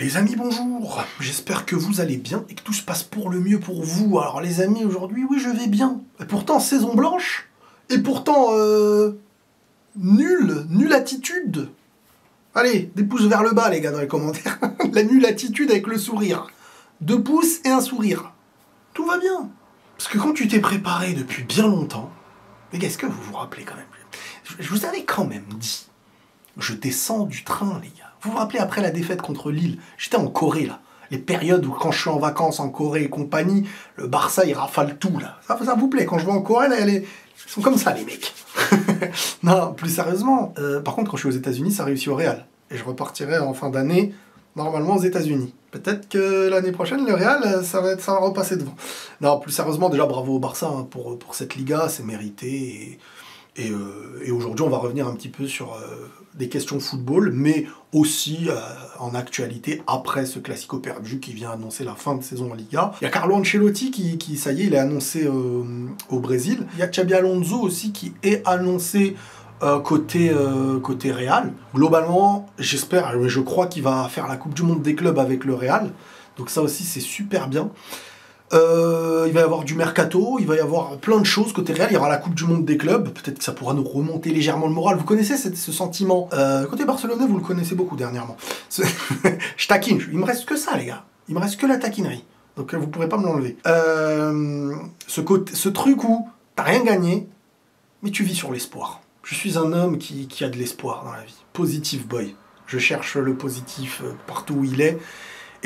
Les amis, bonjour. J'espère que vous allez bien et que tout se passe pour le mieux pour vous. Alors les amis, aujourd'hui, oui, je vais bien. Et pourtant, saison blanche. Et pourtant, nulle attitude. Allez, des pouces vers le bas, les gars, dans les commentaires. La nulle attitude avec le sourire. 2 pouces et un sourire. Tout va bien. Parce que quand tu t'es préparé depuis bien longtemps, les gars, est-ce que vous vous rappelez quand même? Je vous avais quand même dit, je descends du train, les gars. Vous vous rappelez, après la défaite contre Lille, j'étais en Corée, là. Les périodes où, quand je suis en vacances en Corée et compagnie, le Barça, il rafale tout, là. Ça vous plaît, quand je vais en Corée, là, ils sont comme ça, les mecs. Non, plus sérieusement, par contre, quand je suis aux États-Unis, ça réussit au Real. Et je repartirai en fin d'année, normalement, aux États-Unis. Peut-être que l'année prochaine, le Real, ça va repasser devant. Non, plus sérieusement, déjà, bravo au Barça hein, pour cette Liga, c'est mérité. Et aujourd'hui, on va revenir un petit peu sur des questions football, mais aussi en actualité, après ce Classico perdu qui vient annoncer la fin de saison en Liga. Il y a Carlo Ancelotti qui ça y est, il est annoncé au Brésil. Il y a Xabi Alonso aussi qui est annoncé côté Real. Globalement, j'espère, je crois qu'il va faire la Coupe du Monde des clubs avec le Real. Donc ça aussi, c'est super bien. Il va y avoir du mercato, il va y avoir plein de choses côté Real, il y aura la Coupe du Monde des clubs, peut-être que ça pourra nous remonter légèrement le moral. Vous connaissez ce sentiment côté barcelonais, vous le connaissez beaucoup dernièrement. Je taquine, il me reste que ça les gars, il me reste que la taquinerie, donc vous pourrez pas me l'enlever. Ce truc où t'as rien gagné, mais tu vis sur l'espoir. Je suis un homme qui a de l'espoir dans la vie, positive boy, je cherche le positif partout où il est.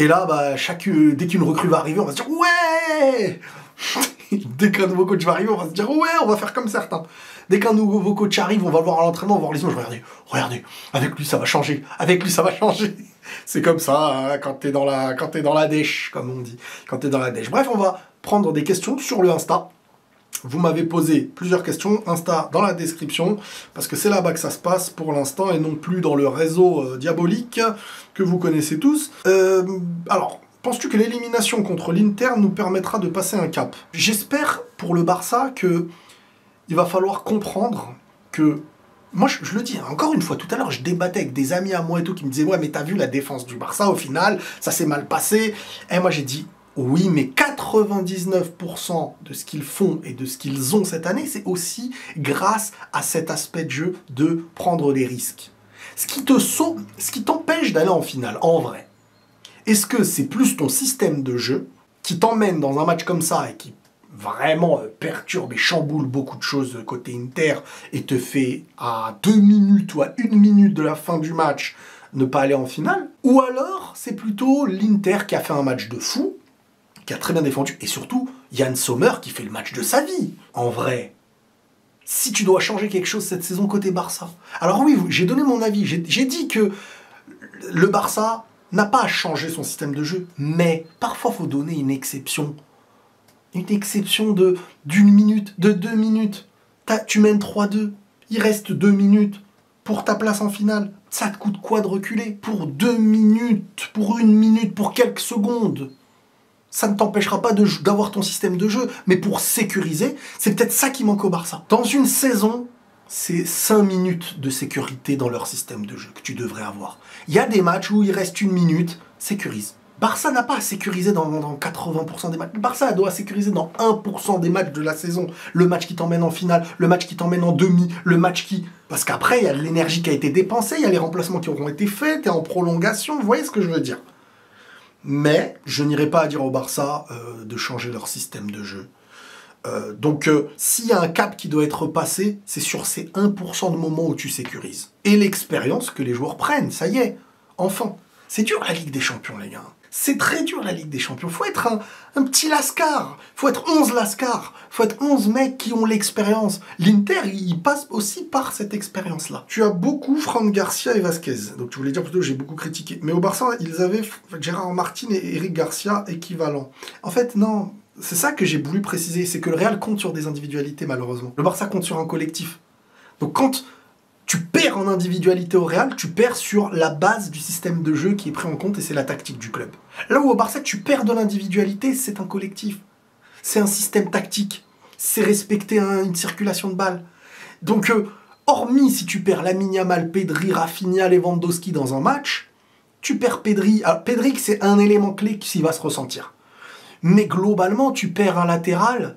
Et là, bah, dès qu'une recrue va arriver, on va se dire « Ouais !» Dès qu'un nouveau coach va arriver, on va se dire « Ouais, on va faire comme certains. » Dès qu'un nouveau coach arrive, on va le voir à l'entraînement, on va voir les images. Regardez, avec lui, ça va changer. Avec lui, ça va changer. C'est comme ça, hein, quand t'es dans la dèche, comme on dit. Quand t'es dans la dèche. Bref, on va prendre des questions sur le Insta. Vous m'avez posé plusieurs questions, Insta dans la description, parce que c'est là-bas que ça se passe pour l'instant, et non plus dans le réseau diabolique que vous connaissez tous. Alors, penses-tu que l'élimination contre l'Inter nous permettra de passer un cap? J'espère pour le Barça que il va falloir comprendre que... Moi, je le dis, encore une fois, tout à l'heure, je débattais avec des amis à moi et tout, qui me disaient « Ouais, mais t'as vu la défense du Barça, au final, ça s'est mal passé. » Et moi, j'ai dit... Oui, mais 99% de ce qu'ils font et de ce qu'ils ont cette année, c'est aussi grâce à cet aspect de jeu de prendre des risques. Ce qui t'empêche d'aller en finale, en vrai. Est-ce que c'est plus ton système de jeu qui t'emmène dans un match comme ça et qui vraiment perturbe et chamboule beaucoup de choses côté Inter et te fait à 2 minutes ou à 1 minute de la fin du match ne pas aller en finale? Ou alors c'est plutôt l'Inter qui a fait un match de fou, qui a très bien défendu, et surtout, Yann Sommer qui fait le match de sa vie. En vrai, si tu dois changer quelque chose cette saison côté Barça... Alors oui, j'ai donné mon avis, j'ai dit que le Barça n'a pas à changer son système de jeu, mais parfois, il faut donner une exception. Une exception d'une minute, de 2 minutes. Tu mènes 3-2, il reste 2 minutes pour ta place en finale. Ça te coûte quoi de reculer? Pour 2 minutes, pour 1 minute, pour quelques secondes. Ça ne t'empêchera pas d'avoir ton système de jeu, mais pour sécuriser, c'est peut-être ça qui manque au Barça. Dans une saison, c'est 5 minutes de sécurité dans leur système de jeu que tu devrais avoir. Il y a des matchs où il reste 1 minute, sécurise. Barça n'a pas à sécuriser dans 80% des matchs. Le Barça doit sécuriser dans 1% des matchs de la saison. Le match qui t'emmène en finale, le match qui t'emmène en demi, le match qui... Parce qu'après, il y a de l'énergie qui a été dépensée, il y a les remplacements qui auront été faits, t'es en prolongation, vous voyez ce que je veux dire? Mais je n'irai pas à dire au Barça de changer leur système de jeu. Donc, s'il y a un cap qui doit être passé, c'est sur ces 1% de moments où tu sécurises. Et l'expérience que les joueurs prennent, ça y est, enfin. C'est dur la Ligue des Champions, les gars. C'est très dur la Ligue des Champions. Faut être un petit lascar. Faut être 11 lascars. Faut être 11 mecs qui ont l'expérience. L'Inter, il passe aussi par cette expérience-là. Tu as beaucoup Fran Garcia et Vasquez. Donc tu voulais dire plutôt j'ai beaucoup critiqué. Mais au Barça, ils avaient Gérard Martin et Eric Garcia équivalents. En fait, non. C'est ça que j'ai voulu préciser. C'est que le Real compte sur des individualités, malheureusement. Le Barça compte sur un collectif. Donc quand tu perds en individualité au Real, tu perds sur la base du système de jeu qui est pris en compte et c'est la tactique du club. Là où au Barça, tu perds de l'individualité, c'est un collectif. C'est un système tactique. C'est respecter une circulation de balles. Donc, hormis si tu perds Lamine Yamal, Pedri, Rafinha, Lewandowski dans un match, tu perds Pedri. Alors, Pedri, c'est un élément clé qui va se ressentir. Mais globalement, tu perds un latéral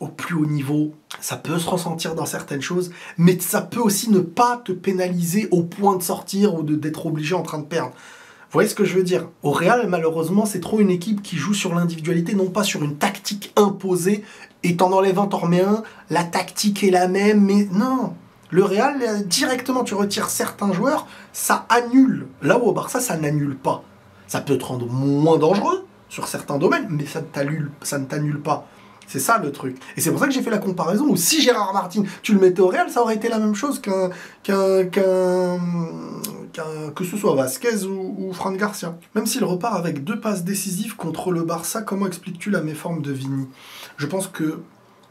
au plus haut niveau. Ça peut se ressentir dans certaines choses, mais ça peut aussi ne pas te pénaliser au point de sortir ou d'être obligé en train de perdre. Vous voyez ce que je veux dire? Au Real, malheureusement, c'est trop une équipe qui joue sur l'individualité, non pas sur une tactique imposée, et t'en enlèves un, t'en remets un, la tactique est la même, mais non. Le Real, directement, tu retires certains joueurs, ça annule. Là où au Barça, ça n'annule pas. Ça peut te rendre moins dangereux sur certains domaines, mais ça ne t'annule pas. C'est ça le truc. Et c'est pour ça que j'ai fait la comparaison où si Gérard Martin, tu le mettais au Real, ça aurait été la même chose que ce soit Vasquez ou Fran Garcia. Même s'il repart avec 2 passes décisives contre le Barça, comment expliques-tu la méforme de Vini? Je pense que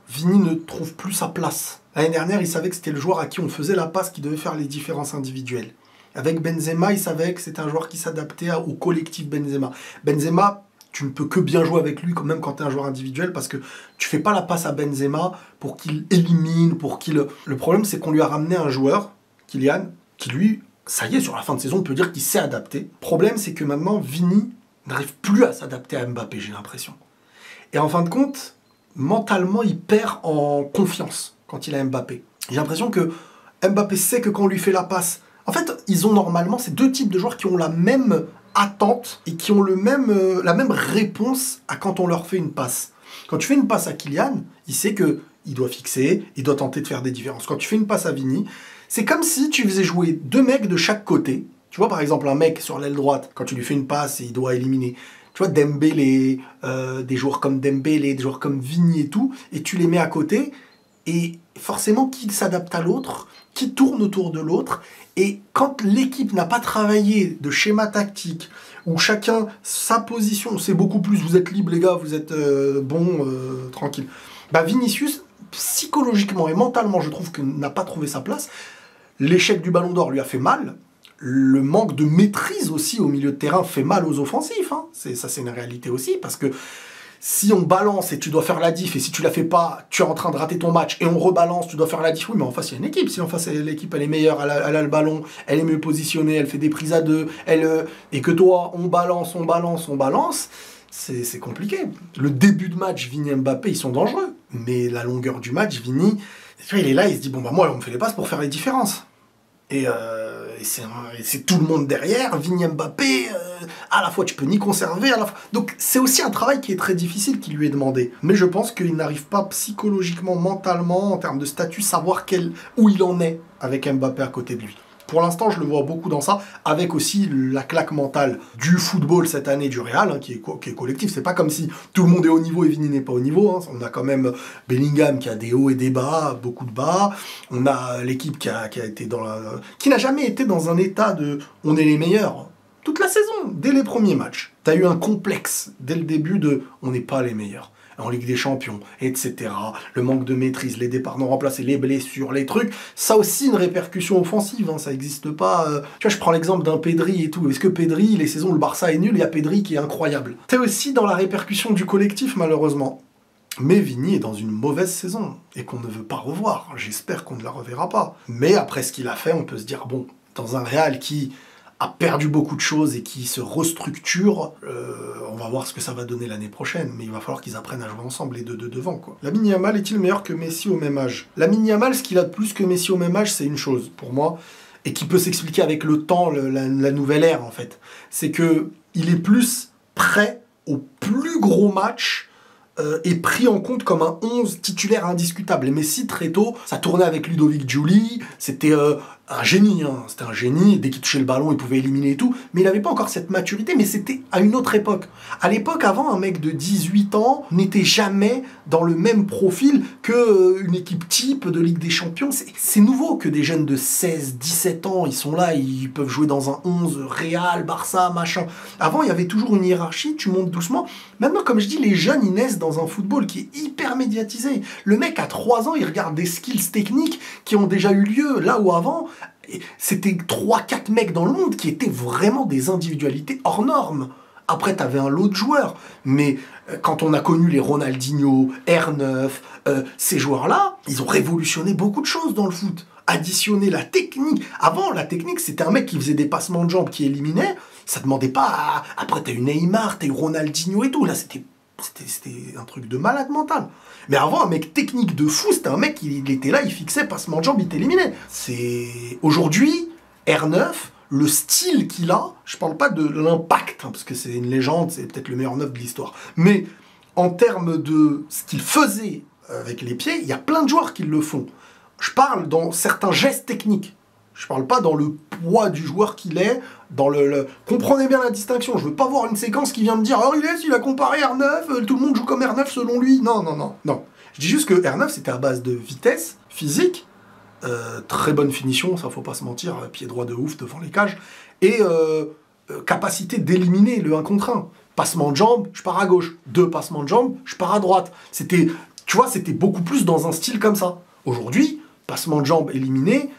Vini ne trouve plus sa place. L'année dernière, il savait que c'était le joueur à qui on faisait la passe qui devait faire les différences individuelles. Avec Benzema, il savait que c'était un joueur qui s'adaptait au collectif Benzema. Benzema, tu ne peux que bien jouer avec lui, même quand tu es un joueur individuel, parce que tu fais pas la passe à Benzema pour qu'il élimine, pour qu'il... Le problème, c'est qu'on lui a ramené un joueur, Kylian, qui lui, ça y est, sur la fin de saison, on peut dire qu'il s'est adapté. Le problème, c'est que maintenant, Vini n'arrive plus à s'adapter à Mbappé, j'ai l'impression. Et en fin de compte, mentalement, il perd en confiance quand il a Mbappé. J'ai l'impression que Mbappé sait que quand on lui fait la passe... En fait, ils ont normalement ces 2 types de joueurs qui ont la même attente et qui ont la même réponse à quand on leur fait une passe. Quand tu fais une passe à Kylian, il sait qu'il doit fixer, il doit tenter de faire des différences. Quand tu fais une passe à Vini, c'est comme si tu faisais jouer 2 mecs de chaque côté. Tu vois, par exemple, un mec sur l'aile droite, quand tu lui fais une passe et il doit éliminer... Tu vois, Dembélé, des joueurs comme Dembélé, des joueurs comme Vini et tout, et tu les mets à côté, et forcément, qui s'adapte à l'autre, qui tourne autour de l'autre, et quand l'équipe n'a pas travaillé de schéma tactique, où chacun sa position, c'est beaucoup plus, vous êtes libre les gars, vous êtes tranquille. Bah Vinicius, psychologiquement et mentalement, je trouve qu'il n'a pas trouvé sa place. L'échec du Ballon d'Or lui a fait mal. Le manque de maîtrise aussi au milieu de terrain fait mal aux offensifs. Hein. Ça, c'est une réalité aussi, parce que si on balance et tu dois faire la diff, et si tu la fais pas, tu es en train de rater ton match, et on rebalance, tu dois faire la diff, oui, mais en face, il y a une équipe. Si en face, l'équipe, elle est meilleure, elle a le ballon, elle est mieux positionnée, elle fait des prises à 2, et que toi, on balance, c'est compliqué. Le début de match, Vini et Mbappé, ils sont dangereux, mais la longueur du match, Vini, tu vois, il est là, il se dit, bon, bah moi, on me fait les passes pour faire les différences. Et c'est tout le monde derrière, Vini Mbappé, à la fois tu peux ni conserver, à la fois... Donc c'est aussi un travail qui est très difficile qui lui est demandé. Mais je pense qu'il n'arrive pas psychologiquement, mentalement, en termes de statut, savoir où il en est avec Mbappé à côté de lui. Pour l'instant, je le vois beaucoup dans ça, avec aussi la claque mentale du football cette année du Real, hein, qui est collectif. C'est pas comme si tout le monde est au niveau et Vini n'est pas au niveau. Hein. On a quand même Bellingham qui a des hauts et des bas, beaucoup de bas. On a l'équipe qui a été qui n'a jamais été dans un état de « on est les meilleurs ». Toute la saison, dès les premiers matchs, tu as eu un complexe dès le début de « on n'est pas les meilleurs ». En Ligue des Champions, etc. Le manque de maîtrise, les départs non remplacés, les blessures, les trucs, ça aussi une répercussion offensive, hein, ça n'existe pas. Tu vois, je prends l'exemple d'un Pedri et tout. Est-ce que Pedri, les saisons où le Barça est nul, il y a Pedri qui est incroyable. T'es aussi dans la répercussion du collectif, malheureusement. Mais Vini est dans une mauvaise saison, et qu'on ne veut pas revoir. J'espère qu'on ne la reverra pas. Mais après ce qu'il a fait, on peut se dire, bon, dans un Real qui a perdu beaucoup de choses et qui se restructure, on va voir ce que ça va donner l'année prochaine, mais il va falloir qu'ils apprennent à jouer ensemble, les deux de devant, quoi. Lamine Yamal est-il meilleur que Messi au même âge? Lamine Yamal, ce qu'il a de plus que Messi au même âge, c'est une chose, pour moi, et qui peut s'expliquer avec le temps, la nouvelle ère, en fait. C'est que il est plus prêt au plus gros match, est pris en compte comme un 11 titulaire indiscutable. Et Messi, très tôt, ça tournait avec Ludovic Giuly, c'était un génie, hein. C'était un génie, dès qu'il touchait le ballon, il pouvait éliminer et tout, mais il n'avait pas encore cette maturité, mais c'était à une autre époque. À l'époque, avant, un mec de 18 ans n'était jamais dans le même profil qu'une équipe type de Ligue des Champions. C'est nouveau que des jeunes de 16, 17 ans, ils sont là, ils peuvent jouer dans un 11 Real, Barça, machin. Avant, il y avait toujours une hiérarchie, tu montes doucement. Maintenant, comme je dis, les jeunes, ils naissent dans un football qui est hyper médiatisé. Le mec, à 3 ans, il regarde des skills techniques qui ont déjà eu lieu, là où avant, c'était 3-4 mecs dans le monde qui étaient vraiment des individualités hors normes. Après, t'avais un lot de joueurs. Mais quand on a connu les Ronaldinho, R9, ces joueurs-là, ils ont révolutionné beaucoup de choses dans le foot. Additionner la technique. Avant, la technique, c'était un mec qui faisait des passements de jambes qui éliminait. Ça demandait pas Après, t'as eu Neymar, t'as eu Ronaldinho et tout. Là, c'était un truc de malade mental. Mais avant, un mec technique de fou, c'était un mec, il était là, il fixait, passement de jambe, il t'éliminait. Aujourd'hui, R9, le style qu'il a, je parle pas de l'impact, hein, parce que c'est une légende, c'est peut-être le meilleur 9 de l'histoire. Mais en termes de ce qu'il faisait avec les pieds, il y a plein de joueurs qui le font. Je parle dans certains gestes techniques. Je parle pas dans le poids du joueur qu'il est, dans Comprenez bien la distinction, je veux pas voir une séquence qui vient me dire « Oh, il a comparé R9, tout le monde joue comme R9 selon lui. » Non, non, non, non. Je dis juste que R9, c'était à base de vitesse, physique, très bonne finition, ça faut pas se mentir, pied droit de ouf devant les cages, et capacité d'éliminer le 1 contre 1. Passement de jambes, je pars à gauche. 2 passements de jambes, je pars à droite. C'était, tu vois, c'était beaucoup plus dans un style comme ça. Aujourd'hui, passement de jambes éliminé,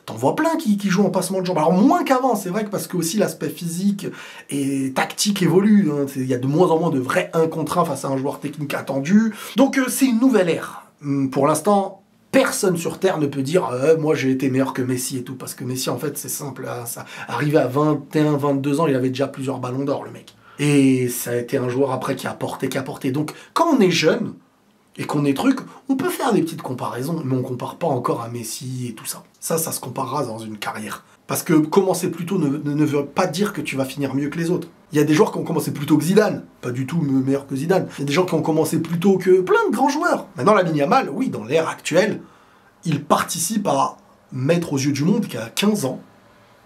t'en vois plein qui jouent en passement de jambes. Alors moins qu'avant, c'est vrai que parce que aussi l'aspect physique et tactique évolue. Hein. Il y a de moins en moins de vrais 1 contre 1 face à un joueur technique attendu. Donc c'est une nouvelle ère. Pour l'instant, personne sur Terre ne peut dire moi j'ai été meilleur que Messi et tout. Parce que Messi, en fait, c'est simple. Hein, ça. Arrivé à 21, 22 ans, il avait déjà plusieurs ballons d'or, le mec. Et ça a été un joueur après qui a porté. Donc quand on est jeune, et qu'on est truc, on peut faire des petites comparaisons, mais on compare pas encore à Messi et tout ça. Ça se comparera dans une carrière. Parce que commencer plus tôt ne veut pas dire que tu vas finir mieux que les autres. Il y a des joueurs qui ont commencé plus tôt que Zidane, pas du tout meilleur que Zidane. Il y a des gens qui ont commencé plus tôt que plein de grands joueurs. Maintenant, Lamine Yamal, oui, dans l'ère actuelle, il participe à mettre aux yeux du monde qu'à 15 ans,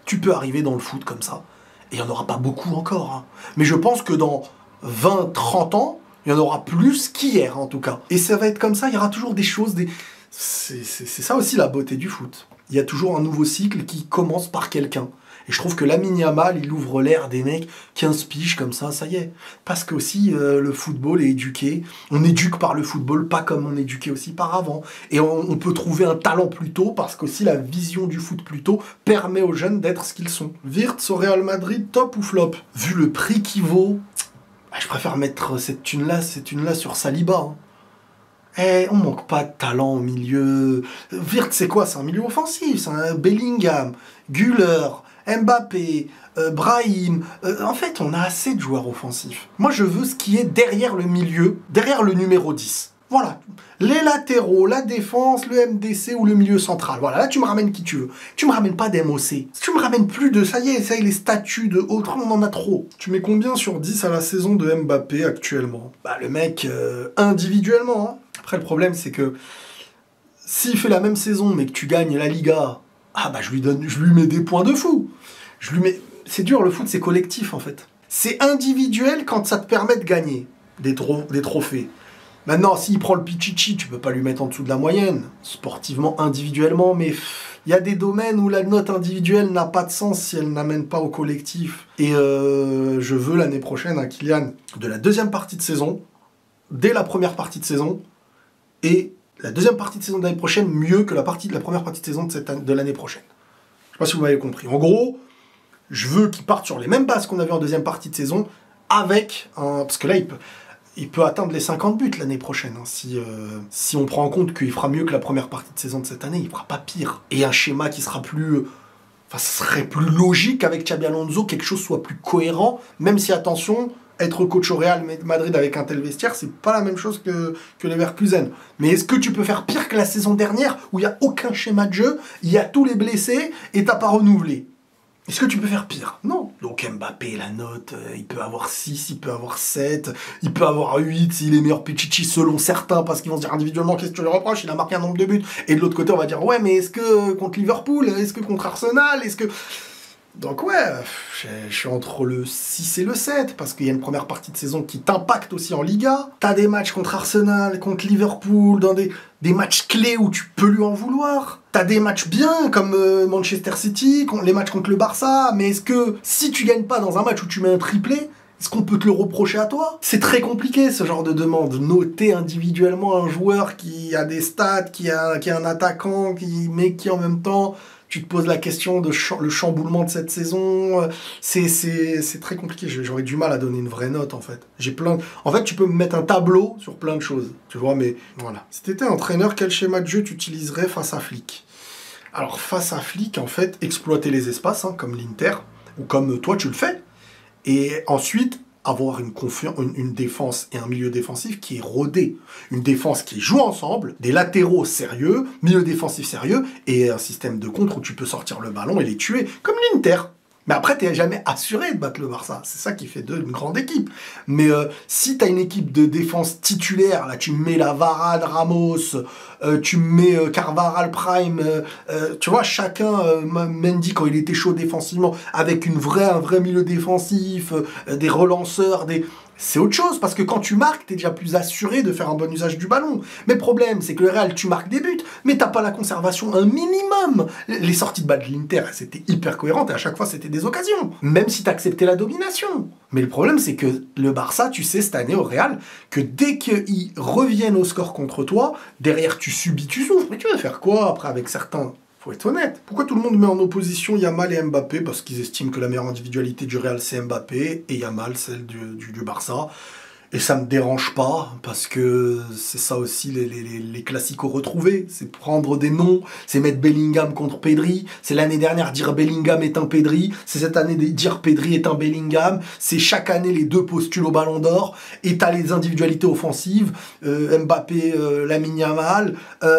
tu peux arriver dans le foot comme ça. Et il n'y en aura pas beaucoup encore. Hein. Mais je pense que dans 20-30 ans, il y en aura plus qu'hier, en tout cas. Et ça va être comme ça, il y aura toujours des choses... C'est ça aussi la beauté du foot. Il y a toujours un nouveau cycle qui commence par quelqu'un. Et je trouve que Lamine Yamal, il ouvre l'ère des mecs 15 piges comme ça y est. Parce que aussi, le football est éduqué. On éduque par le football, pas comme on éduquait aussi par avant. Et on peut trouver un talent plus tôt, parce qu'aussi la vision du foot plus tôt permet aux jeunes d'être ce qu'ils sont. Wirtz au Real Madrid, top ou flop? Vu le prix qu'il vaut... Je préfère mettre cette thune-là sur Saliba. Hein. On manque pas de talent au milieu. Wirtz, c'est quoi? C'est un milieu offensif. C'est un Bellingham, Güler, Mbappé, Brahim. En fait, on a assez de joueurs offensifs. Moi, je veux ce qui est derrière le milieu, derrière le numéro 10. Voilà. Les latéraux, la défense, le MDC ou le milieu central. Voilà, là, tu me ramènes qui tu veux. Tu me ramènes pas d'MOC. Tu me ramènes plus de... Ça y est, les statuts de autres, on en a trop. Tu mets combien sur 10 à la saison de Mbappé actuellement? Bah, le mec, individuellement. Hein. Après, le problème, c'est que s'il fait la même saison, mais que tu gagnes la Liga, je lui mets des points de fou. C'est dur, le foot, c'est collectif, en fait. C'est individuel quand ça te permet de gagner des trophées. Maintenant, s'il prend le Pichichi, tu peux pas lui mettre en dessous de la moyenne, sportivement, individuellement, mais il y a des domaines où la note individuelle n'a pas de sens si elle n'amène pas au collectif. Et je veux l'année prochaine un Kylian de la deuxième partie de saison, dès la première partie de saison, et la deuxième partie de saison de l'année prochaine mieux que la première partie de saison de l'année prochaine. Je sais pas si vous m'avez compris. En gros, je veux qu'il parte sur les mêmes bases qu'on avait en deuxième partie de saison, avec un... Parce que là, il peut atteindre les 50 buts l'année prochaine. Hein, si on prend en compte qu'il fera mieux que la première partie de saison de cette année, il fera pas pire. Et un schéma qui sera plus... Enfin, ce serait plus logique avec Xabi Alonso, quelque chose soit plus cohérent, même si, attention, être coach au Real Madrid avec un tel vestiaire, c'est pas la même chose que les Leverkusen. Mais est-ce que tu peux faire pire que la saison dernière, où il n'y a aucun schéma de jeu, il y a tous les blessés, et t'as pas renouvelé? Est-ce que tu peux faire pire? Non. Donc Mbappé, la note, il peut avoir 6, il peut avoir 7, il peut avoir 8 s'il est meilleur Pichichi selon certains, parce qu'ils vont se dire individuellement qu'est-ce que tu lui reproches, il a marqué un nombre de buts. Et de l'autre côté, on va dire ouais, mais est-ce que contre Liverpool, est-ce que contre Arsenal, est-ce que... Donc ouais, je suis entre le 6 et le 7, parce qu'il y a une première partie de saison qui t'impacte aussi en Liga. T'as des matchs contre Arsenal, contre Liverpool, dans des matchs clés où tu peux lui en vouloir. T'as des matchs bien, comme Manchester City, les matchs contre le Barça, mais est-ce que si tu gagnes pas dans un match où tu mets un triplé, est-ce qu'on peut te le reprocher à toi? C'est très compliqué ce genre de demande. Noter individuellement un joueur qui a des stats, qui est un attaquant, mais qui en même temps... Tu te poses la question de le chamboulement de cette saison. C'est très compliqué. J'aurais du mal à donner une vraie note, en fait. En fait, tu peux me mettre un tableau sur plein de choses. Tu vois, mais voilà. Si tu étais entraîneur, quel schéma de jeu tu utiliserais face à Flick? Alors, face à Flick, en fait, exploiter les espaces, hein, comme l'Inter, ou comme toi, tu le fais. Et ensuite, avoir une défense et un milieu défensif qui est rodé. Une défense qui joue ensemble, des latéraux sérieux, milieu défensif sérieux, et un système de contre où tu peux sortir le ballon et les tuer, comme l'Inter. Mais après, t'es jamais assuré de battre le Barça. C'est ça qui fait d'eux une grande équipe. Mais si t'as une équipe de défense titulaire, là, tu mets la Varane, Ramos, tu mets Carvajal Prime, tu vois, chacun, Mendy, quand il était chaud défensivement, avec un vrai milieu défensif, des relanceurs, c'est autre chose, parce que quand tu marques, t'es déjà plus assuré de faire un bon usage du ballon. Mais le problème, c'est que le Real, tu marques des buts, mais t'as pas la conservation un minimum. Les sorties de balle de l'Inter, c'était hyper cohérent, et à chaque fois, c'était des occasions. Même si t'acceptais la domination. Mais le problème, c'est que le Barça, tu sais, cette année au Real, que dès qu'ils reviennent au score contre toi, derrière, tu subis, tu souffres. Mais tu vas faire quoi, après, avec certains? Faut être honnête. Pourquoi tout le monde met en opposition Yamal et Mbappé? Parce qu'ils estiment que la meilleure individualité du Real, c'est Mbappé, et Yamal, celle du Barça. Et ça me dérange pas, parce que c'est ça aussi les classicos retrouvés. C'est prendre des noms, c'est mettre Bellingham contre Pedri. C'est l'année dernière dire Bellingham est un Pedri. C'est cette année dire Pedri est un Bellingham. C'est chaque année les deux postulent au Ballon d'Or. Et t'as les individualités offensives, Mbappé, Lamine Yamal.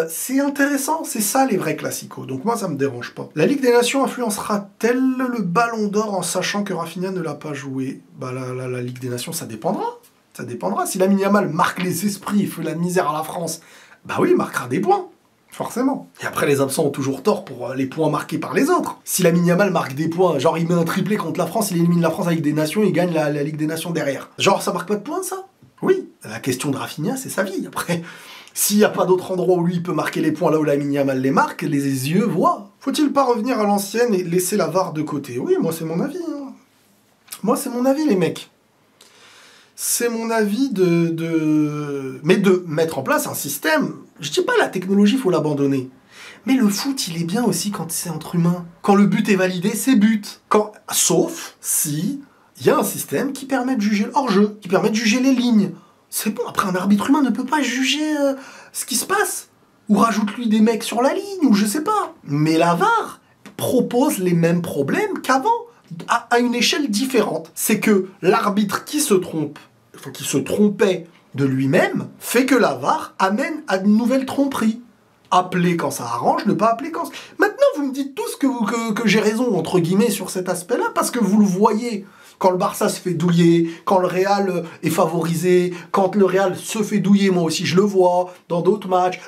C'est intéressant, c'est ça les vrais classicos. Donc moi ça me dérange pas. La Ligue des Nations influencera-t-elle le Ballon d'Or en sachant que Rafinha ne l'a pas joué? Bah la Ligue des Nations, ça dépendra. Ça dépendra. Si Lamine Yamal marque les esprits et fait la misère à la France, bah oui, il marquera des points. Forcément. Et après, les absents ont toujours tort pour les points marqués par les autres. Si Lamine Yamal marque des points, genre il met un triplé contre la France, il élimine la France avec des nations, il gagne la Ligue des Nations derrière. Genre, ça marque pas de points, ça? Oui. La question de Rafinha, c'est sa vie. Après, s'il n'y a pas d'autre endroit où lui il peut marquer les points là où Lamine Yamal les marque, les yeux voient. Faut-il pas revenir à l'ancienne et laisser la VAR de côté? Oui, moi c'est mon avis. Hein. Moi c'est mon avis, les mecs. C'est mon avis mais de mettre en place un système. Je dis pas la technologie, faut l'abandonner. Mais le foot, il est bien aussi quand c'est entre humains. Quand le but est validé, c'est but. Sauf si il y a un système qui permet de juger hors-jeu, qui permet de juger les lignes. C'est bon, après un arbitre humain ne peut pas juger ce qui se passe. Ou rajoute-lui des mecs sur la ligne, ou je sais pas. Mais la VAR propose les mêmes problèmes qu'avant. À une échelle différente. C'est que l'arbitre qui se trompe, qui se trompait de lui-même, fait que la VAR amène à une nouvelle tromperie. Appeler quand ça arrange, ne pas appeler quand... Maintenant, vous me dites tous que j'ai raison, entre guillemets, sur cet aspect-là, parce que vous le voyez. Quand le Barça se fait douiller, quand le Real est favorisé, quand le Real se fait douiller, moi aussi je le vois, dans d'autres matchs.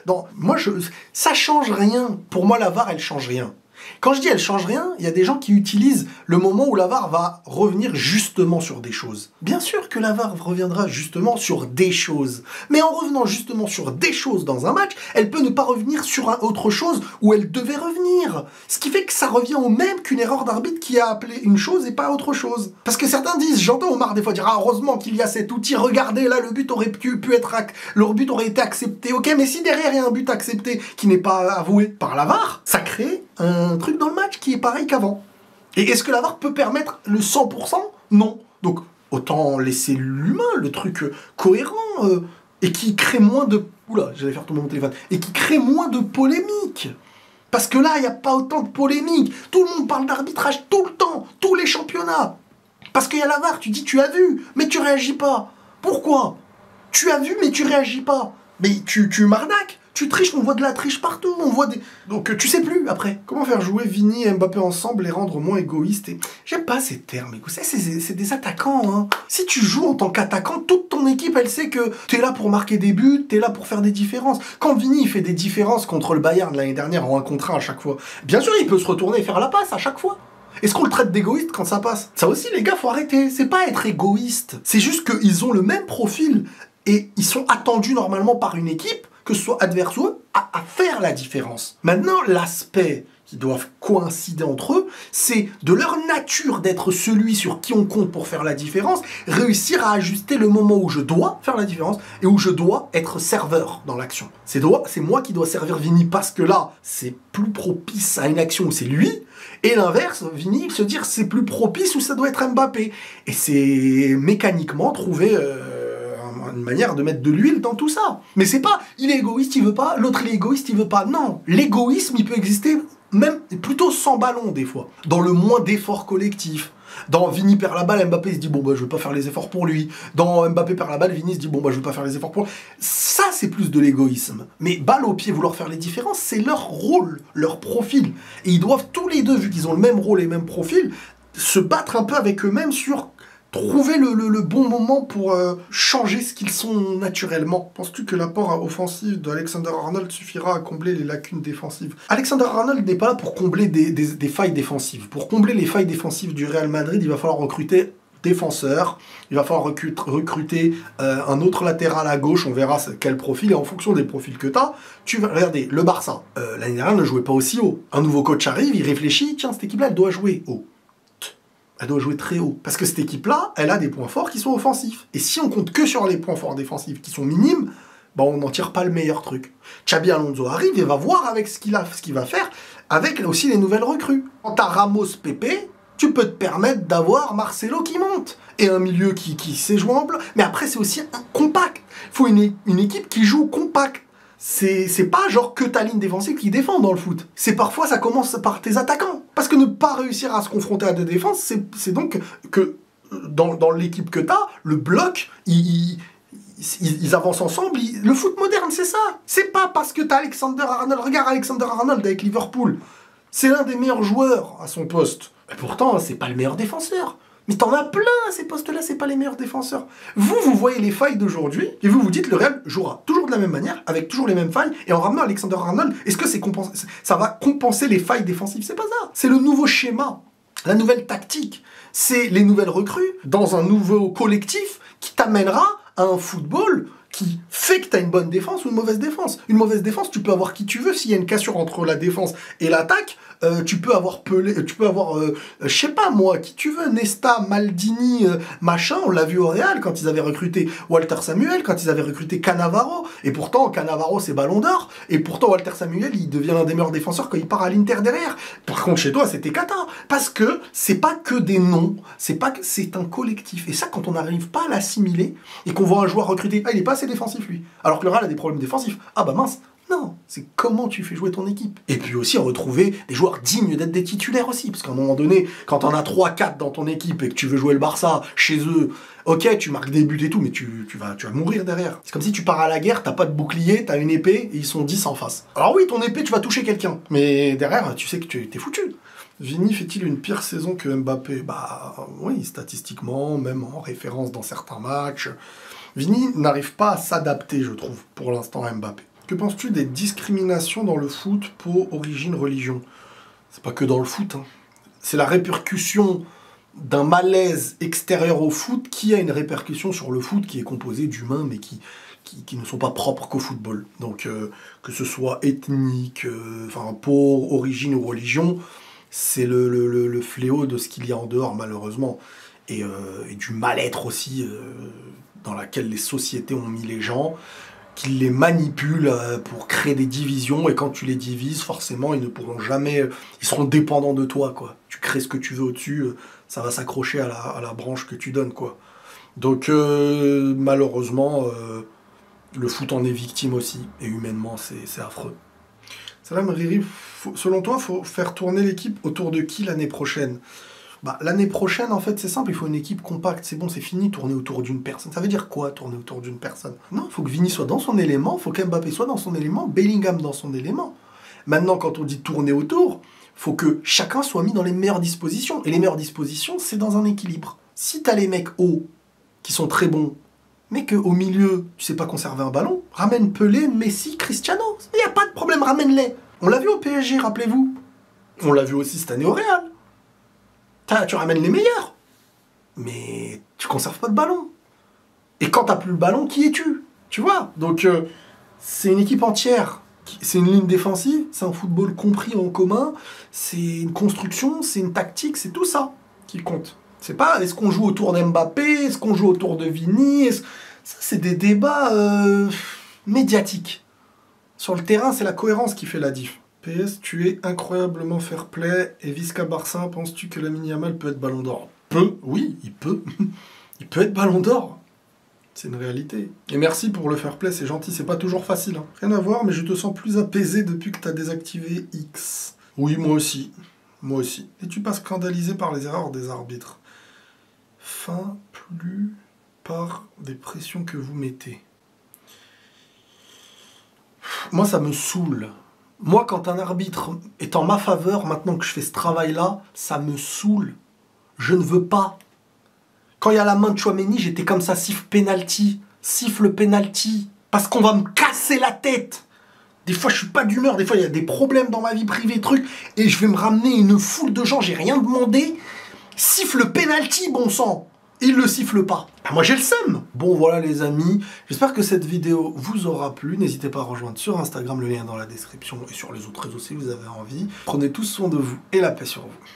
Ça change rien. Pour moi, la VAR, elle change rien. Quand je dis elle change rien, il y a des gens qui utilisent le moment où la VAR va revenir justement sur des choses. Bien sûr que la VAR reviendra justement sur des choses. Mais en revenant justement sur des choses dans un match, elle peut ne pas revenir sur autre chose où elle devait revenir. Ce qui fait que ça revient au même qu'une erreur d'arbitre qui a appelé une chose et pas autre chose. Parce que certains disent, j'entends Omar des fois dire, ah heureusement qu'il y a cet outil, regardez là le but aurait pu être, leur but aurait été accepté. Ok, mais si derrière il y a un but accepté qui n'est pas avoué par la VAR, ça crée un truc dans le match qui est pareil qu'avant. Et est-ce que la VAR peut permettre le 100%? Non. Donc, autant laisser l'humain, le truc cohérent, et qui crée moins de... Oula, j'allais faire tomber mon téléphone. Et qui crée moins de polémique. Parce que là, il n'y a pas autant de polémique. Tout le monde parle d'arbitrage tout le temps, tous les championnats. Parce qu'il y a la VAR, tu dis tu as vu, mais tu réagis pas. Pourquoi? Tu as vu, mais tu réagis pas. Mais tu m'arnaques. Tu triches, on voit de la triche partout, on voit des... Donc tu sais plus, après. Comment faire jouer Vini et Mbappé ensemble, les rendre moins égoïstes et... J'aime pas ces termes, c'est des attaquants, hein. Si tu joues en tant qu'attaquant, toute ton équipe, elle sait que t'es là pour marquer des buts, t'es là pour faire des différences. Quand Vini, il fait des différences contre le Bayern l'année dernière en 1 contre 1 à chaque fois, bien sûr, il peut se retourner et faire la passe à chaque fois. Est-ce qu'on le traite d'égoïste quand ça passe? Ça aussi, les gars, faut arrêter. C'est pas être égoïste. C'est juste qu'ils ont le même profil et ils sont attendus normalement par une équipe, que ce soit adverse ou eux, à faire la différence. Maintenant, l'aspect qui doivent coïncider entre eux, c'est de leur nature d'être celui sur qui on compte pour faire la différence, réussir à ajuster le moment où je dois faire la différence et où je dois être serveur dans l'action. C'est moi qui dois servir Vini parce que là, c'est plus propice à une action où c'est lui, et l'inverse, Vini, il se dire c'est plus propice où ça doit être Mbappé. Et c'est mécaniquement trouver... une manière de mettre de l'huile dans tout ça. Mais c'est pas, il est égoïste, il veut pas, l'autre il est égoïste, il veut pas. Non, l'égoïsme, il peut exister même plutôt sans ballon des fois, dans le moins d'efforts collectifs. Dans Vini perd la balle, Mbappé se dit bon bah je vais pas faire les efforts pour lui. Dans Mbappé perd la balle, Vini se dit bon bah je vais pas faire les efforts pour lui. Ça c'est plus de l'égoïsme. Mais balle au pied, vouloir faire les différences, c'est leur rôle, leur profil. Et ils doivent tous les deux, vu qu'ils ont le même rôle et le même profil, se battre un peu avec eux-mêmes sur trouver le bon moment pour changer ce qu'ils sont naturellement. Penses-tu que l'apport offensif d'Alexander-Arnold suffira à combler les lacunes défensives? Alexander-Arnold n'est pas là pour combler des failles défensives. Pour combler les failles défensives du Real Madrid, il va falloir recruter défenseur, il va falloir recruter un autre latéral à gauche, on verra quel profil, et en fonction des profils que tu vas regarder le Barça. L'année dernière, ne jouait pas aussi haut. Un nouveau coach arrive, il réfléchit, tiens, cette équipe-là, elle doit jouer haut. Elle doit jouer très haut. Parce que cette équipe-là, elle a des points forts qui sont offensifs. Et si on compte que sur les points forts défensifs qui sont minimes, bah on n'en tire pas le meilleur truc. Xabi Alonso arrive et va voir avec ce qu'il va faire, avec aussi les nouvelles recrues. Quand t'as Ramos, Pepe, tu peux te permettre d'avoir Marcelo qui monte. Et un milieu qui sait jouer en bloc. Mais après, c'est aussi un compact. Il faut une équipe qui joue compact. C'est pas genre que ta ligne défensive qui défend dans le foot. C'est parfois ça commence par tes attaquants. Parce que ne pas réussir à se confronter à des défenses, c'est donc que dans l'équipe que t'as, le bloc, ils avancent ensemble. Le foot moderne, c'est ça. C'est pas parce que t'as Alexander-Arnold. Regarde Alexander-Arnold avec Liverpool. C'est l'un des meilleurs joueurs à son poste. Et pourtant, c'est pas le meilleur défenseur. Mais t'en as plein à ces postes-là, c'est pas les meilleurs défenseurs. Vous voyez les failles d'aujourd'hui, et vous vous dites, le Real jouera toujours de la même manière, avec toujours les mêmes failles, et en ramenant Alexander-Arnold, est-ce que ça va compenser les failles défensives? C'est pas ça. C'est le nouveau schéma, la nouvelle tactique. C'est les nouvelles recrues, dans un nouveau collectif, qui t'amènera à un football qui fait que tu as une bonne défense ou une mauvaise défense. Une mauvaise défense, tu peux avoir qui tu veux. S'il y a une cassure entre la défense et l'attaque, tu peux avoir je sais pas moi, qui tu veux, Nesta, Maldini, machin, on l'a vu au Real quand ils avaient recruté Walter Samuel, quand ils avaient recruté Cannavaro, et pourtant Cannavaro c'est Ballon d'Or, et pourtant Walter Samuel il devient l'un des meilleurs défenseurs quand il part à l'Inter derrière. Par contre chez toi c'était cata, parce que c'est pas que des noms, c'est un collectif, et ça quand on n'arrive pas à l'assimiler, et qu'on voit un joueur recruté, ah il est pas assez défensif lui, alors que le Real a des problèmes défensifs, ah bah mince. Non, c'est comment tu fais jouer ton équipe. Et puis aussi retrouver des joueurs dignes d'être des titulaires aussi. Parce qu'à un moment donné, quand t'en as 3-4 dans ton équipe et que tu veux jouer le Barça chez eux, ok, tu marques des buts et tout, mais tu vas mourir derrière. C'est comme si tu pars à la guerre, t'as pas de bouclier, t'as une épée et ils sont 10 en face. Alors oui, ton épée, tu vas toucher quelqu'un. Mais derrière, tu sais que t'es foutu. Vini fait-il une pire saison que Mbappé? Bah oui, statistiquement, même en référence dans certains matchs. Vini n'arrive pas à s'adapter, je trouve, pour l'instant à Mbappé. Que penses-tu des discriminations dans le foot pour origine, religion? C'est pas que dans le foot, hein. C'est la répercussion d'un malaise extérieur au foot qui a une répercussion sur le foot qui est composé d'humains mais qui ne sont pas propres qu'au football. Donc que ce soit ethnique, peau, origine ou religion, c'est le fléau de ce qu'il y a en dehors malheureusement. Et du mal-être aussi dans laquelle les sociétés ont mis les gens, qu'ils les manipulent pour créer des divisions, et quand tu les divises, forcément, ils ne pourront jamais... Ils seront dépendants de toi, quoi. Tu crées ce que tu veux au-dessus, ça va s'accrocher à la branche que tu donnes, quoi. Donc, malheureusement, le foot en est victime aussi, et humainement, c'est affreux. Salam Riri, selon toi, il faut faire tourner l'équipe autour de qui l'année prochaine? Bah, l'année prochaine, en fait, c'est simple, il faut une équipe compacte. C'est bon, c'est fini, tourner autour d'une personne. Ça veut dire quoi, tourner autour d'une personne? Non, il faut que Vini soit dans son élément, il faut qu'Mbappé soit dans son élément, Bellingham dans son élément. Maintenant, quand on dit tourner autour, il faut que chacun soit mis dans les meilleures dispositions. Et les meilleures dispositions, c'est dans un équilibre. Si t'as les mecs hauts, qui sont très bons, mais qu'au milieu, tu sais pas conserver un ballon, ramène Pelé, Messi, Cristiano. Il n'y a pas de problème, ramène-les. On l'a vu au PSG, rappelez-vous. On l'a vu aussi cette année au Real. Tu ramènes les meilleurs, mais tu conserves pas de ballon. Et quand t'as plus le ballon, qui es-tu? Tu vois? Donc, c'est une équipe entière. C'est une ligne défensive, c'est un football compris en commun, c'est une construction, c'est une tactique, c'est tout ça qui compte. C'est pas est-ce qu'on joue autour d'Mbappé, est-ce qu'on joue autour de Vini, ça c'est des débats médiatiques. Sur le terrain, c'est la cohérence qui fait la diff. PS, tu es incroyablement fair-play, et Visca Barça, penses-tu que Lamine Yamal peut être Ballon d'Or? Oui, il peut. Il peut être Ballon d'Or. C'est une réalité. Et merci pour le fair-play, c'est gentil, c'est pas toujours facile. Hein. Rien à voir, mais je te sens plus apaisé depuis que t'as désactivé X. Oui, moi aussi. Moi aussi. Es-tu pas scandalisé par les erreurs des arbitres? fin plus par des pressions que vous mettez. Moi, ça me saoule. Moi, quand un arbitre est en ma faveur, maintenant que je fais ce travail-là, ça me saoule. Je ne veux pas. Quand il y a la main de Tchouaméni, j'étais comme ça, siffle penalty, parce qu'on va me casser la tête. Des fois, je suis pas d'humeur, des fois, il y a des problèmes dans ma vie privée, et je vais me ramener une foule de gens, j'ai rien demandé. Siffle penalty, bon sang. Il le siffle pas. Ah, moi, j'ai le seum. Bon, voilà, les amis. J'espère que cette vidéo vous aura plu. N'hésitez pas à rejoindre sur Instagram, le lien est dans la description, et sur les autres réseaux si vous avez envie. Prenez tous soin de vous et la paix sur vous.